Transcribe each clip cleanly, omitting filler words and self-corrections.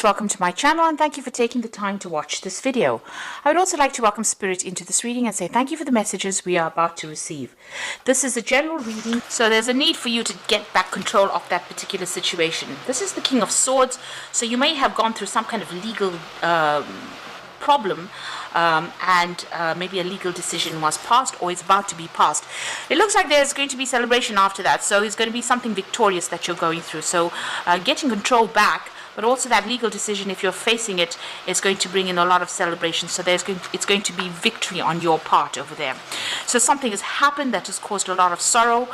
most welcome to my channel, and thank you for taking the time to watch this video. I would also like to welcome Spirit into this reading and say thank you for the messages we are about to receive. This is a general reading, so there's a need for you to get back control of that particular situation. This is the King of Swords, so you may have gone through some kind of legal problem, and maybe a legal decision was passed or is about to be passed. It looks like there's going to be celebration after that, so it's going to be something victorious that you're going through. So getting control back, but also that legal decision, if you're facing it, is going to bring in a lot of celebration. So it's going to be victory on your part over there. So something has happened that has caused a lot of sorrow.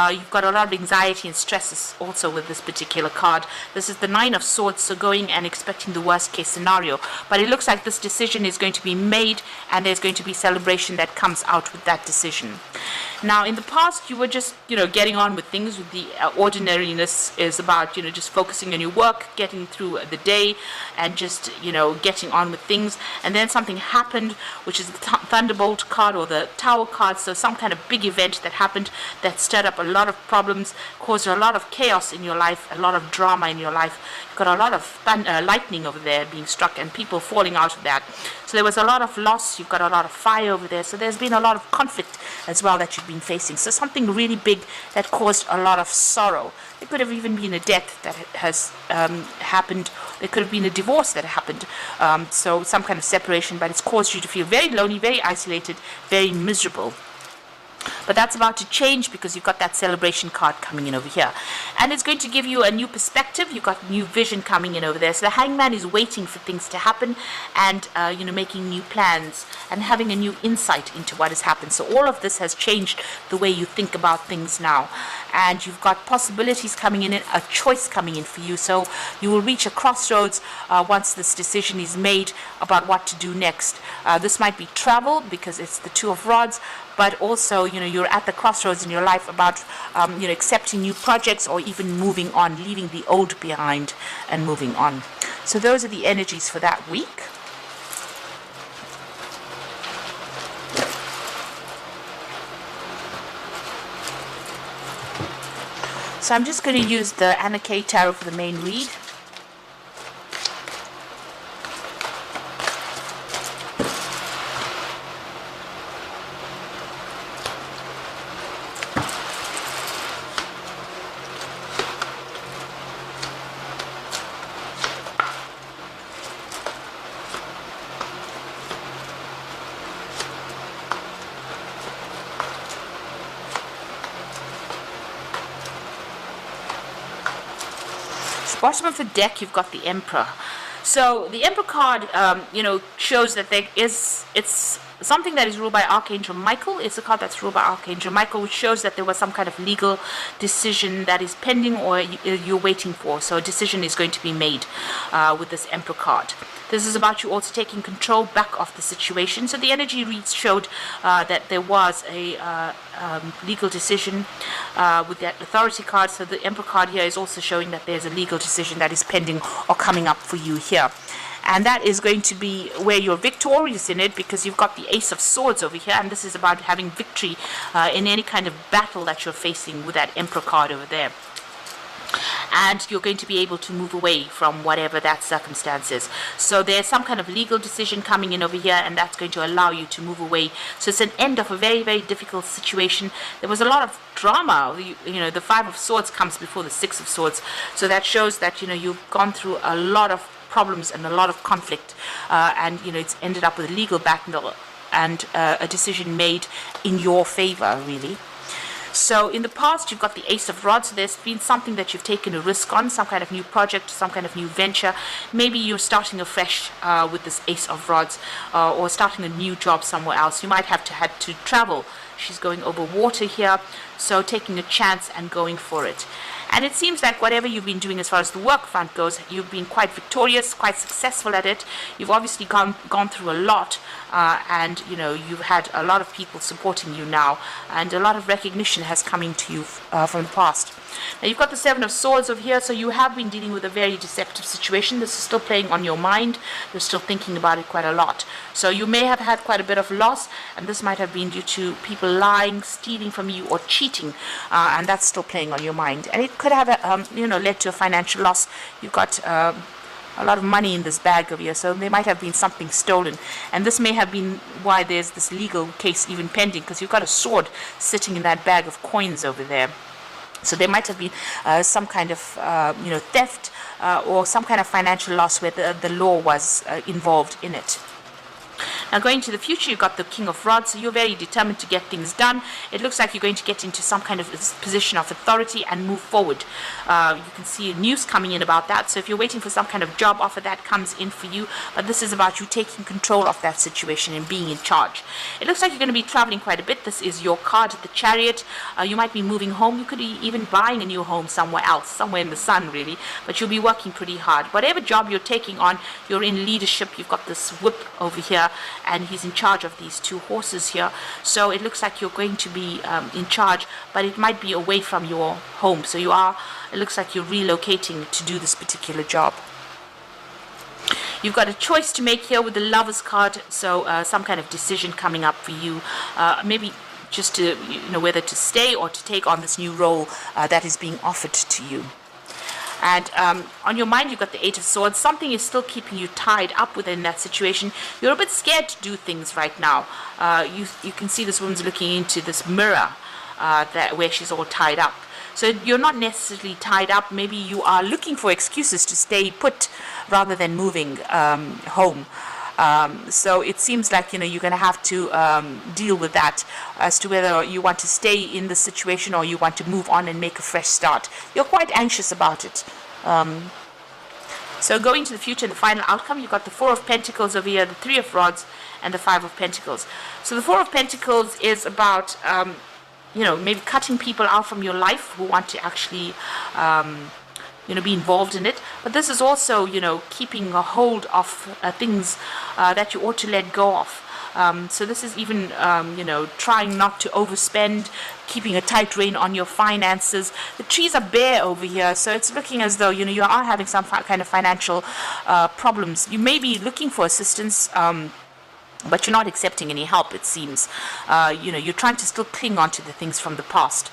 You've got a lot of anxiety and stresses also with this particular card. This is the Nine of Swords, so going and expecting the worst case scenario. But it looks like this decision is going to be made, and there's going to be celebration that comes out with that decision. Now, in the past, you were just, getting on with things. With the ordinariness is about, just focusing on your work, getting through the day, and just, getting on with things. And then something happened, which is the Thunderbolt card or the Tower card. So some kind of big event that happened that stirred up a lot of problems, caused a lot of chaos in your life, a lot of drama in your life. You've got a lot of lightning over there being struck and people falling out of that. So there was a lot of loss. You've got a lot of fire over there. So there's been a lot of conflict as well that you've been facing. So something really big that caused a lot of sorrow. There could have even been a death that has happened. There could have been a divorce that happened. So some kind of separation, but it's caused you to feel very lonely, very isolated, very miserable. But that's about to change because you've got that celebration card coming in over here. And it's going to give you a new perspective. You've got new vision coming in over there. So the Hangman is waiting for things to happen and, making new plans and having a new insight into what has happened. So all of this has changed the way you think about things now. And you've got possibilities coming in, a choice coming in for you. So you will reach a crossroads once this decision is made about what to do next. This might be travel because it's the Two of Rods, but also, you're at the crossroads in your life about, accepting new projects or even moving on, leaving the old behind and moving on. So those are the energies for that week. So I'm just going to use the Anna K Tarot for the main read. Bottom of the deck, you've got the Emperor. So the Emperor card, shows that it's something that is ruled by Archangel Michael. It's a card that's ruled by Archangel Michael, which shows that there was some kind of legal decision that is pending or you're waiting for. So a decision is going to be made with this Emperor card. This is about you also taking control back of the situation. So the energy reads showed that there was a legal decision with that Authority card. So the Emperor card here is also showing that there's a legal decision that is pending or coming up for you here. And that is going to be where you're victorious in it, because you've got the Ace of Swords over here, and this is about having victory in any kind of battle that you're facing with that Emperor card over there. And you're going to be able to move away from whatever that circumstance is. So there's some kind of legal decision coming in over here, and that's going to allow you to move away. So it's an end of a very, very difficult situation. There was a lot of drama. The Five of Swords comes before the Six of Swords. So that shows that, you've gone through a lot of problems and a lot of conflict. And, it's ended up with a legal battle and a decision made in your favor, really. So in the past, you've got the Ace of Rods. So there's been something that you've taken a risk on, some kind of new project, some kind of new venture. Maybe you're starting afresh with this Ace of Rods, or starting a new job somewhere else. You might have had to travel. She's going over water here, so taking a chance and going for it. And it seems like whatever you've been doing as far as the work front goes, you've been quite victorious, quite successful at it. You've obviously gone through a lot, and you've had a lot of people supporting you now, and a lot of recognition has come into you from the past. Now you've got the Seven of Swords over here, so you have been dealing with a very deceptive situation. This is still playing on your mind. You're still thinking about it quite a lot. So you may have had quite a bit of loss, and this might have been due to people lying, stealing from you, or cheating, and that's still playing on your mind. And it could have led to a financial loss. You've got a lot of money in this bag over here, so there might have been something stolen, and this may have been why there's this legal case even pending, because you've got a sword sitting in that bag of coins over there. So there might have been some kind of theft or some kind of financial loss where the law was involved in it. Now going to the future, you've got the King of Rods, so you're very determined to get things done. It looks like you're going to get into some kind of position of authority and move forward. You can see news coming in about that, so if you're waiting for some kind of job offer, that comes in for you, but this is about you taking control of that situation and being in charge. It looks like you're going to be traveling quite a bit. This is your card, the Chariot. You might be moving home. You could be even buying a new home somewhere else, somewhere in the sun really, but you'll be working pretty hard. Whatever job you're taking on, you're in leadership. You've got this whip over here, and he's in charge of these two horses here, so it looks like you're going to be in charge, but it might be away from your home, so it looks like you're relocating to do this particular job. You've got a choice to make here with the Lover's card, so some kind of decision coming up for you, maybe just to whether to stay or to take on this new role that is being offered to you. And on your mind, you've got the Eight of Swords. Something is still keeping you tied up within that situation. You're a bit scared to do things right now. You can see this woman's looking into this mirror where she's all tied up. So you're not necessarily tied up. Maybe you are looking for excuses to stay put rather than moving home. So it seems like you're going to have to deal with that as to whether you want to stay in the situation or you want to move on and make a fresh start. You're quite anxious about it. So going to the future and the final outcome, you've got the Four of Pentacles over here, the Three of Rods, and the Five of Pentacles. So the Four of Pentacles is about maybe cutting people out from your life who want to actually be involved in it, but this is also keeping a hold of things that you ought to let go of. So this is even trying not to overspend, keeping a tight rein on your finances. The trees are bare over here, so it's looking as though you are having some kind of financial problems. You may be looking for assistance, but you're not accepting any help, it seems. You're trying to still cling on to the things from the past.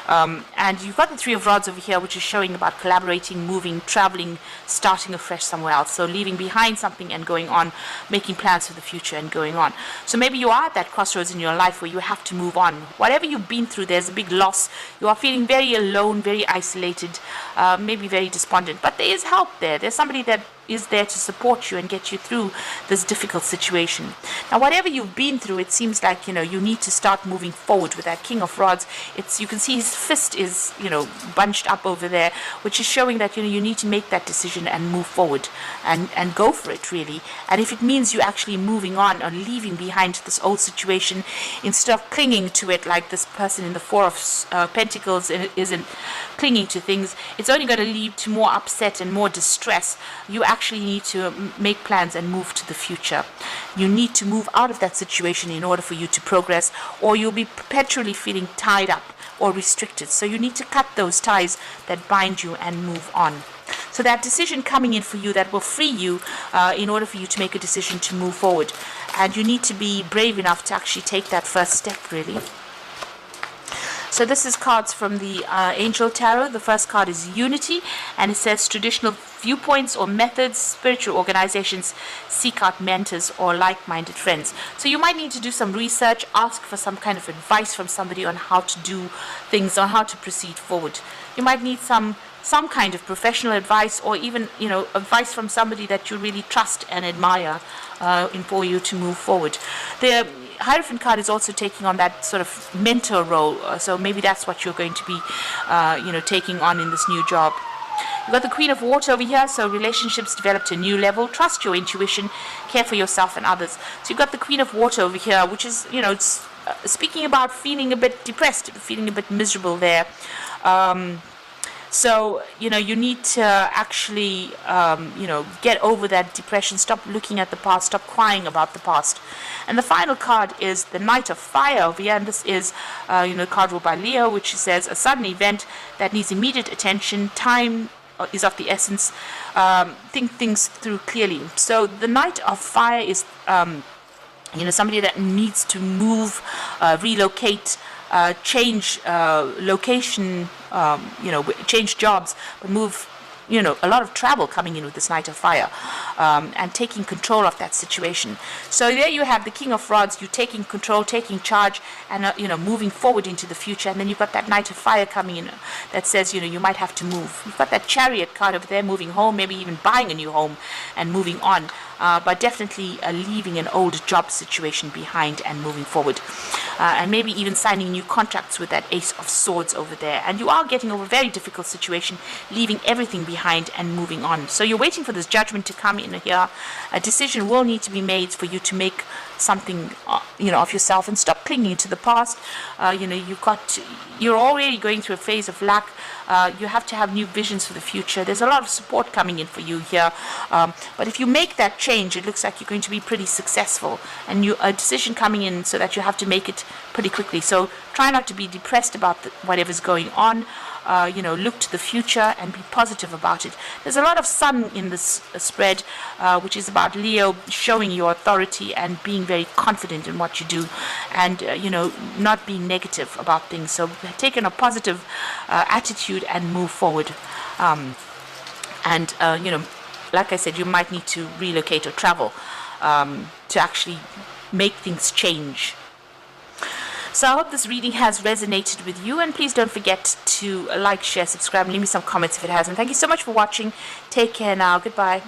And you've got the Three of Rods over here, which is showing about collaborating, moving, traveling, starting afresh somewhere else. So leaving behind something and going on, making plans for the future and going on. So maybe you are at that crossroads in your life where you have to move on. Whatever you've been through, there's a big loss. You are feeling very alone, very isolated, maybe very despondent. But there is help there. There's somebody that is there to support you and get you through this difficult situation. Now, whatever you've been through, it seems like you need to start moving forward with that King of Rods. You can see his fist is bunched up over there, which is showing that you need to make that decision and move forward and go for it really. And if it means you actually moving on or leaving behind this old situation instead of clinging to it like this person in the Four of Pentacles isn't clinging to things, it's only going to lead to more upset and more distress. You actually need to make plans and move to the future. You need to move out of that situation in order for you to progress, or you'll be perpetually feeling tied up or restricted. So you need to cut those ties that bind you and move on. So that decision coming in for you that will free you in order for you to make a decision to move forward. And you need to be brave enough to actually take that first step really. So this is cards from the Angel Tarot. The first card is Unity, and it says traditional viewpoints or methods, spiritual organizations seek out mentors or like-minded friends. So you might need to do some research, ask for some kind of advice from somebody on how to do things, on how to proceed forward. You might need some kind of professional advice, or even advice from somebody that you really trust and admire for you to move forward. The Hierophant card is also taking on that sort of mentor role, so maybe that's what you're going to be taking on in this new job. You've got the Queen of Water over here, so relationships develop to a new level. Trust your intuition, care for yourself and others. So you've got the Queen of Water over here, which is it's speaking about feeling a bit depressed, feeling a bit miserable there. So, you need to actually, get over that depression, stop looking at the past, stop crying about the past. And the final card is the Knight of Fire over here, and this is, card ruled by Leo, which says a sudden event that needs immediate attention, time is of the essence, think things through clearly. So the Knight of Fire is, somebody that needs to move, relocate, change location, change jobs, but move, a lot of travel coming in with this Knight of Fire, and taking control of that situation. So there you have the King of Rods, you taking control, taking charge, and moving forward into the future. And then you've got that Knight of Fire coming in that says you might have to move. You've got that Chariot card over there, moving home, maybe even buying a new home and moving on, but definitely leaving an old job situation behind and moving forward, and maybe even signing new contracts with that Ace of Swords over there. And you are getting over a very difficult situation, leaving everything behind and moving on. So you're waiting for this Judgment to come in here. A decision will need to be made for you to make something of yourself and stop clinging to the past. You're already going through a phase of lack. You have to have new visions for the future. There's a lot of support coming in for you here, but if you make that change, it looks like you're going to be pretty successful, and a decision coming in so that you have to make it pretty quickly. So try not to be depressed about whatever's going on. Look to the future and be positive about it. There's a lot of sun in this spread, which is about Leo showing your authority and being very confident in what you do, and not being negative about things. So take a positive attitude and move forward. Like I said, you might need to relocate or travel to actually make things change. So I hope this reading has resonated with you, and please don't forget to like, share, subscribe, and leave me some comments if it hasn't. Thank you so much for watching. Take care now. Goodbye.